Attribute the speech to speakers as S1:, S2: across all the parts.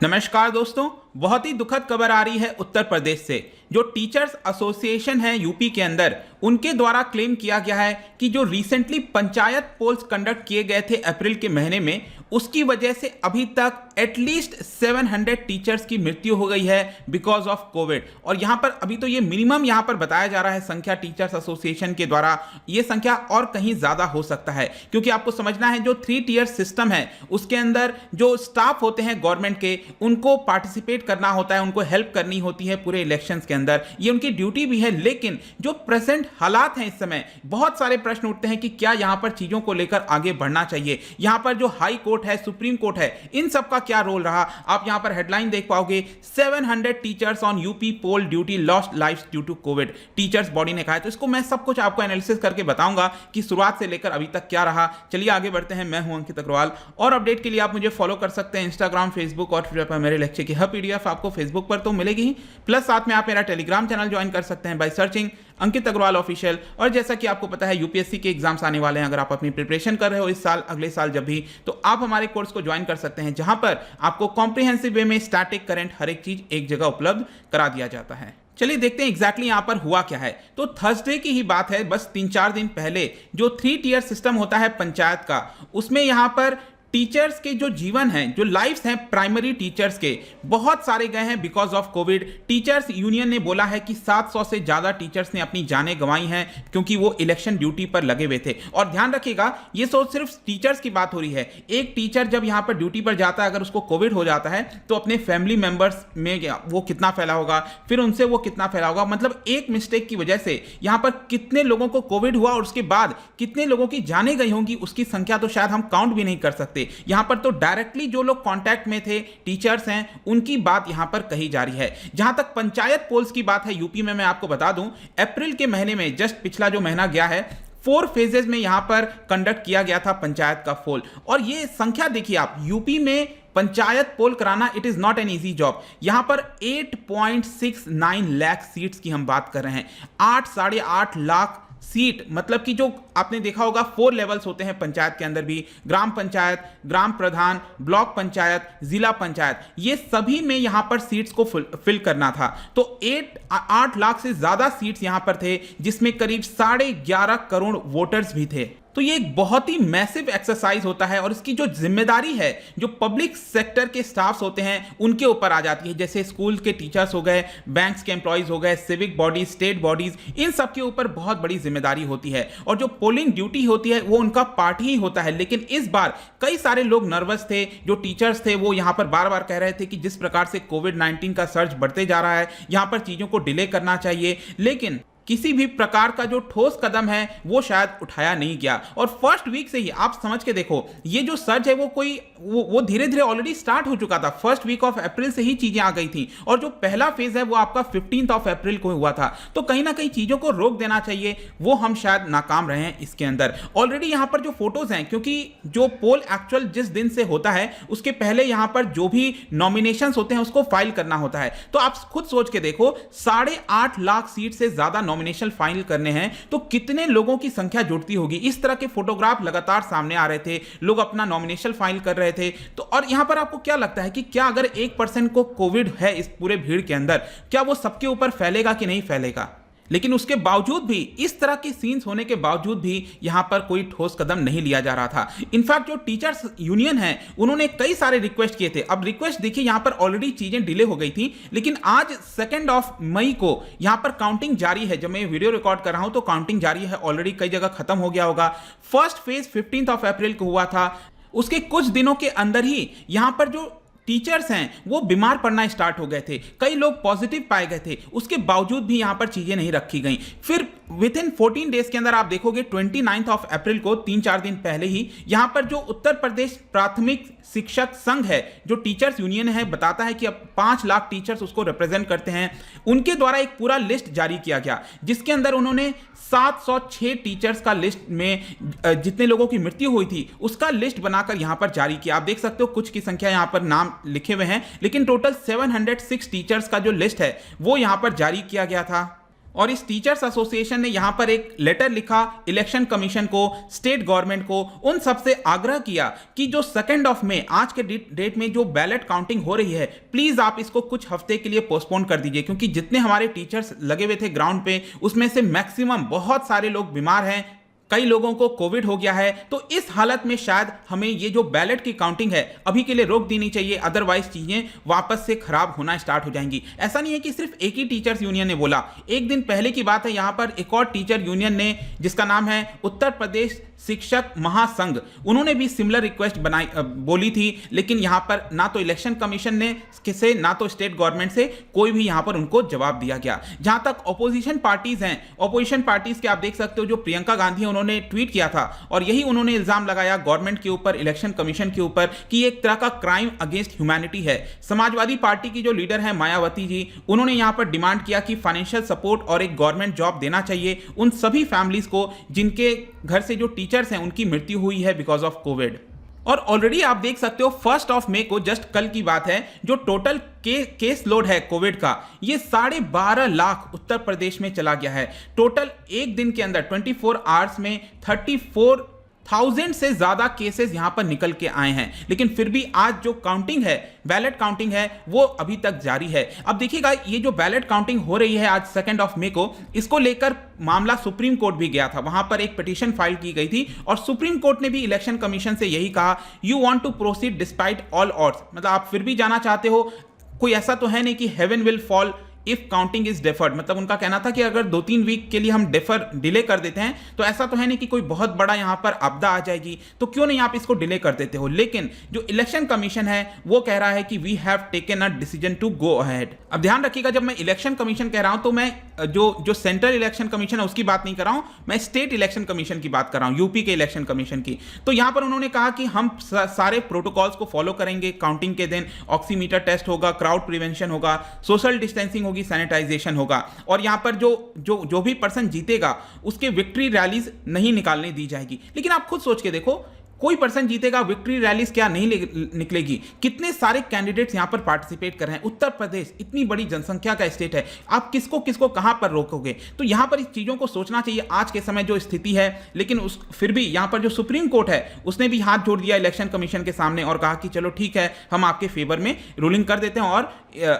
S1: नमस्कार दोस्तों, बहुत ही दुखद खबर आ रही है उत्तर प्रदेश से। जो टीचर्स एसोसिएशन है यूपी के अंदर, उनके द्वारा क्लेम किया गया है कि जो रिसेंटली पंचायत पोल्स कंडक्ट किए गए थे अप्रैल के महीने में, उसकी वजह से अभी तक एटलीस्ट 700 टीचर्स की मृत्यु हो गई है बिकॉज ऑफ कोविड। और यहाँ पर अभी तो ये मिनिमम यहाँ पर बताया जा रहा है संख्या टीचर्स एसोसिएशन के द्वारा, ये संख्या और कहीं ज़्यादा हो सकता है। क्योंकि आपको समझना है जो 3 टियर सिस्टम है उसके अंदर जो स्टाफ होते हैं गवर्नमेंट के, उनको पार्टिसिपेट करना होता है, उनको हेल्प करनी होती है पूरे इलेक्शंस के अंदर, ये उनकी ड्यूटी भी है। लेकिन जो प्रेजेंट हालात हैं इस समय, बहुत सारे प्रश्न उठते हैं कि क्या यहाँ पर चीज़ों को लेकर आगे बढ़ना चाहिए। यहाँ पर जो हाई कोर्ट है, सुप्रीम कोर्ट है, इन सब का क्या रोल रहा। आप यहाँ पर हेडलाइन देख पाओगे, 700 teachers on UP poll duty lost lives due to covid, teachers body ने कहा है। तो इसको मैं सब कुछ आपको एनालिसिस करके बताऊंगा कि शुरुआत से लेकर अभी तक क्या रहा। चलिए आगे बढ़ते हैं। मैं हूं अंकित अग्रवाल और अपडेट के लिए आप मुझे फॉलो कर सकते हैं इंस्टाग्राम, फेसबुक और ट्विटर पर। मेरे लेक्चर की हर पीडीएफ आपको फेसबुक पर तो मिलेगी ही, प्लस साथ में आप मेरा टेलीग्राम चैनल ज्वाइन कर सकते हैं by searching Ankit Agarwal official. और जैसा कि आपको पता है यूपीएससी के एग्जाम्स आने वाले हैं, अगर आप अपनी प्रिपरेशन कर रहे हो इस साल, अगले साल जब भी, तो आप हमारे कोर्स को ज्वाइन कर सकते हैं, जहां पर आपको कॉम्प्रिहेंसिव वे में स्टैटिक, करंट, हर एक चीज एक जगह उपलब्ध करा दिया जाता है। चलिए देखते हैं एग्जैक्टली यहां पर हुआ क्या है। तो थर्सडे की ही बात है, बस 3-4 दिन पहले जो 3 टियर सिस्टम होता है पंचायत का, उसमें यहां पर टीचर्स के जो जीवन हैं, जो लाइफ्स हैं प्राइमरी टीचर्स के, बहुत सारे गए हैं because of Covid. Teachers union ने बोला है कि 700 से ज़्यादा टीचर्स ने अपनी जानें गंवाई हैं क्योंकि वो इलेक्शन ड्यूटी पर लगे हुए थे। और ध्यान रखिएगा, ये सिर्फ टीचर्स की बात हो रही है। एक टीचर जब यहाँ पर ड्यूटी पर जाता है, अगर उसको कोविड हो जाता है तो अपने फैमिली मेंबर्स में वो कितना फैला होगा, फिर उनसे वो कितना फैला होगा। मतलब एक मिस्टेक की वजह से यहाँ पर कितने लोगों को कोविड हुआ और उसके बाद कितने लोगों की जानें गई होंगी, उसकी संख्या तो शायद हम काउंट भी नहीं कर सकते। यहां पर तो डायरेक्टली जो लोग कांटेक्ट में थे, टीचर्स हैं, उनकी बात यहां पर कही जा रही है। जहां तक पंचायत पोल्स की बात है यूपी में, मैं आपको बता दूं, अप्रैल के महीने में, जस्ट पिछला जो महीना गया है, 4 फेजेस में यहां पर कंडक्ट किया गया था पंचायत का पोल। और ये संख्या देखिए आप, यूपी में पंचायत पोल कराना it is not an easy job. यहां पर 8.69 लाख सीट्स की हम बात कर रहे हैं। 8-8.5 लाख सीट, मतलब कि जो आपने देखा होगा 4 लेवल्स होते हैं पंचायत के अंदर भी, ग्राम पंचायत, ग्राम प्रधान, ब्लॉक पंचायत, जिला पंचायत, ये सभी में यहां पर सीट्स को फिल करना था। तो 8 लाख से ज्यादा सीट्स यहां पर थे, जिसमें करीब 11.5 करोड़ वोटर्स भी थे। तो ये एक बहुत ही मैसिव एक्सरसाइज होता है और इसकी जो जिम्मेदारी है, जो पब्लिक सेक्टर के स्टाफ्स होते हैं उनके ऊपर आ जाती है। जैसे स्कूल के टीचर्स हो गए, बैंक्स के एम्प्लॉयज हो गए, सिविक बॉडीज, स्टेट बॉडीज, इन सब के ऊपर बहुत बड़ी जिम्मेदारी होती है। और जो पोलिंग ड्यूटी होती है वो उनका पार्ट ही होता है। लेकिन इस बार कई सारे लोग नर्वस थे। जो टीचर्स थे वो यहां पर बार बार कह रहे थे कि जिस प्रकार से कोविड-19 का सर्ज बढ़ते जा रहा है, यहां पर चीजों को डिले करना चाहिए। लेकिन किसी भी प्रकार का जो ठोस कदम है वो शायद उठाया नहीं गया। और फर्स्ट वीक से ही आप समझ के देखो, ये जो सर्ज है वो धीरे धीरे ऑलरेडी स्टार्ट हो चुका था। फर्स्ट वीक ऑफ अप्रैल से ही चीजें आ गई थी और जो पहला फेज है वो आपका 15 अप्रैल को हुआ था। तो कहीं ना कहीं चीजों को रोक देना चाहिए, वो हम शायद नाकाम रहे हैं इसके अंदर। ऑलरेडी यहां पर जो फोटोज हैं, क्योंकि जो पोल एक्चुअल जिस दिन से होता है उसके पहले यहां पर जो भी नॉमिनेशंस होते हैं उसको फाइल करना होता है। तो आप खुद सोच के देखो, 8.5 लाख सीट से ज्यादा नॉमिनेशन फाइल करने हैं तो कितने लोगों की संख्या जुड़ती होगी। इस तरह के फोटोग्राफ लगातार सामने आ रहे थे, लोग अपना नॉमिनेशन फाइल कर रहे थे। तो और यहां पर आपको क्या लगता है कि क्या अगर 1% को कोविड है इस पूरे भीड़ के अंदर, क्या वो सबके ऊपर फैलेगा कि नहीं फैलेगा? लेकिन उसके बावजूद भी, इस तरह की सीन्स होने के बावजूद भी यहां पर कोई ठोस कदम नहीं लिया जा रहा था। इनफैक्ट जो टीचर्स यूनियन है उन्होंने कई सारे रिक्वेस्ट किए थे। अब रिक्वेस्ट देखिए, यहां पर ऑलरेडी चीजें डिले हो गई थी, लेकिन आज 2 मई को यहां पर काउंटिंग जारी है। जब मैं वीडियो रिकॉर्ड कर रहा हूं तो काउंटिंग जारी है, ऑलरेडी कई जगह खत्म हो गया होगा। फर्स्ट फेज 15 अप्रैल को हुआ था, उसके कुछ दिनों के अंदर ही यहां पर जो टीचर्स हैं वो बीमार पड़ना स्टार्ट हो गए थे, कई लोग पॉजिटिव पाए गए थे। उसके बावजूद भी यहां पर चीजें नहीं रखी गई। फिर विद इन 14 डेज के अंदर आप देखोगे 29 अप्रैल को, 3-4 दिन पहले ही, यहां पर जो उत्तर प्रदेश प्राथमिक शिक्षक संघ है, जो टीचर्स यूनियन है, बताता है कि अब 5 लाख टीचर्स उसको रिप्रेजेंट करते हैं। उनके द्वारा एक पूरा लिस्ट जारी किया गया, जिसके अंदर उन्होंने 706 टीचर्स का लिस्ट में जितने लोगों की मृत्यु हुई थी उसका लिस्ट बनाकर यहां पर जारी किया। आप देख सकते हो कुछ की संख्या यहां पर नाम लिखे हुए हैं, लेकिन टोटल 706 टीचर्स का जो लिस्ट है वो यहां पर जारी किया गया था। और इस टीचर्स एसोसिएशन ने यहां पर एक लेटर लिखा इलेक्शन कमीशन को, स्टेट गवर्नमेंट को, उन सबसे आग्रह किया कि जो 2 मई आज के डेट में जो बैलेट काउंटिंग हो रही है, प्लीज आप इसको कुछ हफ्ते के लिए पोस्टपोन कर दीजिए, क्योंकि जितने हमारे टीचर्स लगे हुए थे ग्राउंड पे उसमें से मैक्सिमम बहुत सारे लोग बीमार हैं, कई लोगों को कोविड हो गया है। तो इस हालत में शायद हमें ये जो बैलेट की काउंटिंग है अभी के लिए रोक देनी चाहिए, अदरवाइज चीजें वापस से खराब होना स्टार्ट हो जाएंगी। ऐसा नहीं है कि सिर्फ एक ही टीचर्स यूनियन ने बोला, एक दिन पहले की बात है, यहां पर एक और टीचर यूनियन ने जिसका नाम है उत्तर प्रदेश शिक्षक महासंघ, उन्होंने भी सिमिलर रिक्वेस्ट बोली थी, लेकिन यहां पर ना तो इलेक्शन कमीशन ने किसे ना तो स्टेट गवर्नमेंट से कोई भी यहां पर उनको जवाब दिया गया। जहां तक ऑपोजिशन पार्टीज हैं, ऑपोजिशन पार्टीज के आप देख सकते हो जो प्रियंका गांधी उन्होंने ट्वीट किया था और यही उन्होंने इल्जाम लगाया गवर्नमेंट के ऊपर, इलेक्शन कमीशन के ऊपर कि एक तरह का क्राइम अगेंस्ट ह्यूमैनिटी है। समाजवादी पार्टी की जो लीडर है मायावती जी, उन्होंने यहां पर डिमांड किया कि फाइनेंशियल सपोर्ट और एक गवर्नमेंट जॉब देना चाहिए उन सभी फैमिलीज को जिनके घर से जो टीचर्स हैं उनकी मृत्यु हुई है बिकॉज ऑफ कोविड। और ऑलरेडी आप देख सकते हो 1 मई को, जस्ट कल की बात है, जो टोटल केस लोड है कोविड का ये 12.5 लाख उत्तर प्रदेश में चला गया है। टोटल एक दिन के अंदर 24 आवर्स में 34,000 से ज्यादा केसेस यहां पर निकल के आए हैं, लेकिन फिर भी आज जो काउंटिंग है, बैलेट काउंटिंग है, वो अभी तक जारी है। अब देखिएगा ये जो बैलेट काउंटिंग हो रही है आज 2 मई को, इसको लेकर मामला सुप्रीम कोर्ट भी गया था, वहां पर एक पिटीशन फाइल की गई थी और सुप्रीम कोर्ट ने भी इलेक्शन कमीशन से यही कहा, you want to proceed despite all odds, मतलब आप फिर भी जाना चाहते हो, कोई ऐसा तो है नहीं कि haven will fall if counting is deferred, मतलब उनका कहना था कि अगर 2-3 वीक के लिए हम डिले कर देते हैं तो ऐसा तो है नहीं कि कोई बहुत बड़ा यहां पर आपदा आ जाएगी, तो क्यों नहीं आप इसको डिले कर देते हो। लेकिन जो इलेक्शन कमीशन है वो कह रहा है कि we have taken a decision to go ahead. अब ध्यान रखिएगा, जब मैं इलेक्शन कमीशन कह रहा हूं तो मैं जो सेंट्रल इलेक्शन कमीशन है उसकी बात नहीं कर रहा हूं, मैं स्टेट इलेक्शन कमीशन की बात कर रहा हूं, यूपी के इलेक्शन कमीशन की। तो यहां पर उन्होंने कहा कि हम सारे प्रोटोकॉल्स को फॉलो करेंगे, काउंटिंग के दिन ऑक्सीमीटर टेस्ट होगा, क्राउड प्रिवेंशन होगा, सोशल डिस्टेंसिंग होगी, सैनिटाइजेशन होगा, और यहां पर जो भी पर्सन जीतेगा उसके विक्ट्री रैलीज नहीं निकालने दी जाएगी। लेकिन आप खुद सोच के देखो, कोई पर्सन जीतेगा, विक्ट्री रैलीज क्या नहीं निकलेगी, कितने सारे कैंडिडेट्स यहां पर पार्टिसिपेट कर रहे हैं। उत्तर प्रदेश इतनी बड़ी जनसंख्या का स्टेट है, आप किसको किसको कहां पर रोकोगे। तो यहां पर इस चीजों को सोचना चाहिए आज के समय जो स्थिति है। लेकिन फिर भी यहां पर जो सुप्रीम कोर्ट है उसने भी हाथ जोड़ दिया इलेक्शन कमीशन के सामने और कहा कि चलो ठीक है, हम आपके फेवर में रूलिंग कर देते हैं और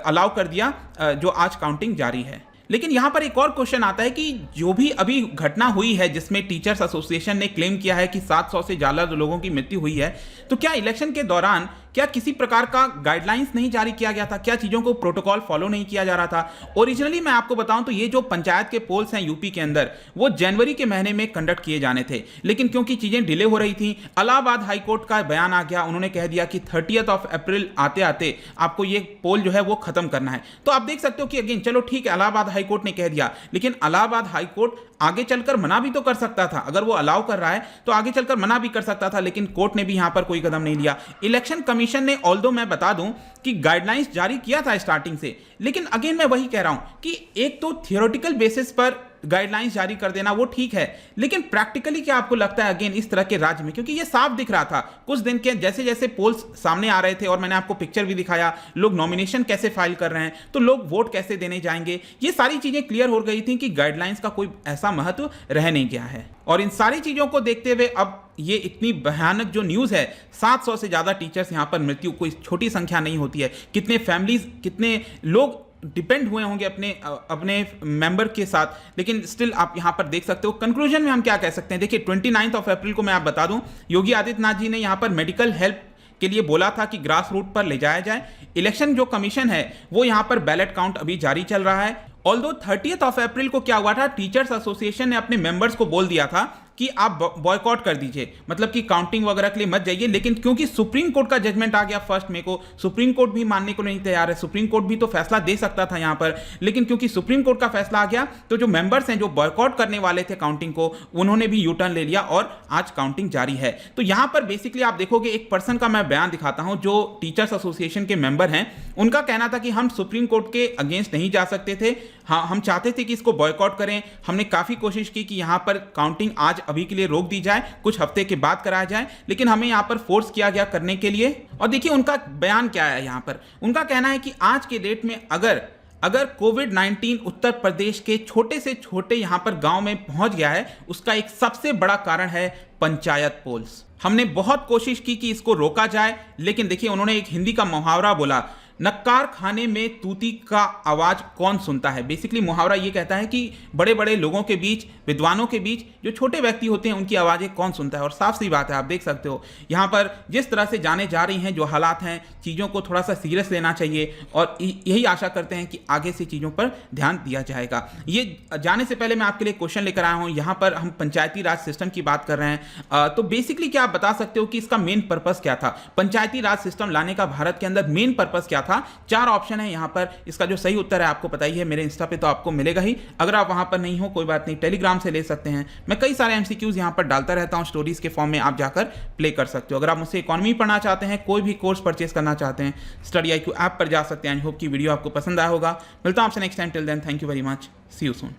S1: अलाउ कर दिया जो आज काउंटिंग जारी है। लेकिन यहां पर एक और क्वेश्चन आता है कि जो भी अभी घटना हुई है जिसमें टीचर्स एसोसिएशन ने क्लेम किया है कि 700 से ज्यादा लोगों की मृत्यु हुई है, तो क्या इलेक्शन के दौरान क्या किसी प्रकार का गाइडलाइंस नहीं जारी किया गया था, क्या चीजों को प्रोटोकॉल फॉलो नहीं किया जा रहा था। ओरिजिनली मैं आपको बताऊं तो ये जो पंचायत के पोल्स हैं यूपी के अंदर वो जनवरी के महीने में कंडक्ट किए जाने थे, लेकिन क्योंकि चीजें डिले हो रही थी, इलाहाबाद हाईकोर्ट का बयान आ गया, उन्होंने कह दिया कि 30 अप्रैल आते आते आपको ये पोल जो है वो खत्म करना है। तो आप देख सकते हो कि अगेन चलो ठीक है, इलाहाबाद हाईकोर्ट ने कह दिया, लेकिन इलाहाबाद हाईकोर्ट आगे चलकर मना भी तो कर सकता था, अगर वो अलाउ कर रहा है तो आगे चलकर मना भी कर सकता था, लेकिन कोर्ट ने भी यहां पर कोई कदम नहीं लिया। इलेक्शन कमीशन ने ऑल्दो मैं बता दूं कि गाइडलाइंस जारी किया था स्टार्टिंग से, लेकिन अगेन मैं वही कह रहा हूं कि एक तो थियोरेटिकल बेसिस पर गाइडलाइंस जारी कर देना वो ठीक है, लेकिन प्रैक्टिकली क्या आपको लगता है अगेन इस तरह के राज्य में, क्योंकि ये साफ दिख रहा था कुछ दिन के जैसे जैसे पोल्स सामने आ रहे थे और मैंने आपको पिक्चर भी दिखाया, लोग नॉमिनेशन कैसे फाइल कर रहे हैं, तो लोग वोट कैसे देने जाएंगे, ये सारी चीजें क्लियर हो गई थी कि गाइडलाइंस का कोई ऐसा महत्व रह नहीं गया है। और इन सारी चीजों को देखते हुए अब ये इतनी भयानक जो न्यूज है, 700 से ज्यादा टीचर्स यहां पर मृत्यु कोई छोटी संख्या नहीं होती है, कितने फैमिलीज, कितने लोग डिपेंड हुए होंगे अपने मेंबर के साथ, लेकिन स्टिल आप यहां पर देख सकते हो। कंक्लूजन में हम क्या कह सकते हैं, देखिए 29 अप्रैल को मैं आप बता दूं, योगी आदित्यनाथ जी ने यहां पर मेडिकल हेल्प के लिए बोला था कि ग्रास रूट पर ले जाया जाए। इलेक्शन जो कमीशन है वो यहां पर बैलेट काउंट अभी जारी चल रहा है। ऑल्दो 30 अप्रैल को क्या हुआ था, टीचर्स एसोसिएशन ने अपने मेंबर्स को बोल दिया था कि आप बॉयकॉट कर दीजिए, मतलब कि काउंटिंग वगैरह के लिए मत जाइए, लेकिन क्योंकि सुप्रीम कोर्ट का जजमेंट आ गया 1 मई को, सुप्रीम कोर्ट भी मानने को नहीं तैयार है। सुप्रीम कोर्ट भी तो फैसला दे सकता था यहां पर, लेकिन क्योंकि सुप्रीम कोर्ट का फैसला आ गया तो जो मेंबर्स हैं जो बॉयकॉट करने वाले थे काउंटिंग को, उन्होंने भी यू टर्न ले लिया और आज काउंटिंग जारी है। तो यहां पर बेसिकली आप देखोगे एक पर्सन का मैं बयान दिखाता हूं जो टीचर्स एसोसिएशन के मेंबर हैं, उनका कहना था कि हम सुप्रीम कोर्ट के अगेंस्ट नहीं जा सकते थे, हाँ हम चाहते थे कि इसको बॉयकॉट करें, हमने काफी कोशिश की कि यहां पर काउंटिंग आज अभी के लिए रोक दी जाए, कुछ हफ्ते के बाद कराया जाए, लेकिन हमें यहां पर फोर्स किया गया करने के लिए। और देखिए उनका बयान क्या है, यहां पर उनका कहना है कि आज के डेट में अगर अगर कोविड-19 उत्तर प्रदेश के छोटे से छोटे यहां पर गांव में पहुंच गया है, उसका एक सबसे बड़ा कारण है पंचायत पोल्स। हमने बहुत कोशिश की कि इसको रोका जाए, लेकिन देखिए उन्होंने एक हिंदी का मुहावरा बोला, नक्कार खाने में तूती का आवाज कौन सुनता है। बेसिकली मुहावरा ये कहता है कि बड़े बड़े लोगों के बीच, विद्वानों के बीच जो छोटे व्यक्ति होते हैं उनकी आवाज़ें कौन सुनता है। और साफ सी बात है, आप देख सकते हो यहाँ पर जिस तरह से जाने जा रही हैं जो हालात हैं, चीज़ों को थोड़ा सा सीरियस लेना चाहिए और यही आशा करते हैं कि आगे से चीज़ों पर ध्यान दिया जाएगा। ये जाने से पहले मैं आपके लिए क्वेश्चन लेकर आया हूँ। यहाँ पर हम पंचायती राज सिस्टम की बात कर रहे हैं, तो बेसिकली क्या आप बता सकते हो कि इसका मेन पर्पस क्या था? पंचायती राज सिस्टम लाने का भारत के अंदर मेन पर्पस क्या था? 4 ऑप्शन है यहाँ पर। इसका जो सही उत्तर है आपको पता ही है, मेरे इंस्टा पे तो आपको मिलेगा ही। अगर आप वहां पर नहीं हो कोई बात नहीं, टेलीग्राम से ले सकते हैं। मैं कई सारे एमसीक्यूज यहाँ पर डालता रहता हूँ, स्टोरीज के फॉर्म में आप जाकर प्ले कर सकते हो। अगर आप मुझसे इकोनॉमी पढ़ना चाहते हैं, कोई भी कोर्स परचेस करना चाहते हैं, स्टडी IQ ऐप पर जा सकते हैं। आई होप की वीडियो आपको पसंद आया होगा। मिलता हूं आपसे next time. Till then, thank you very much, see you soon.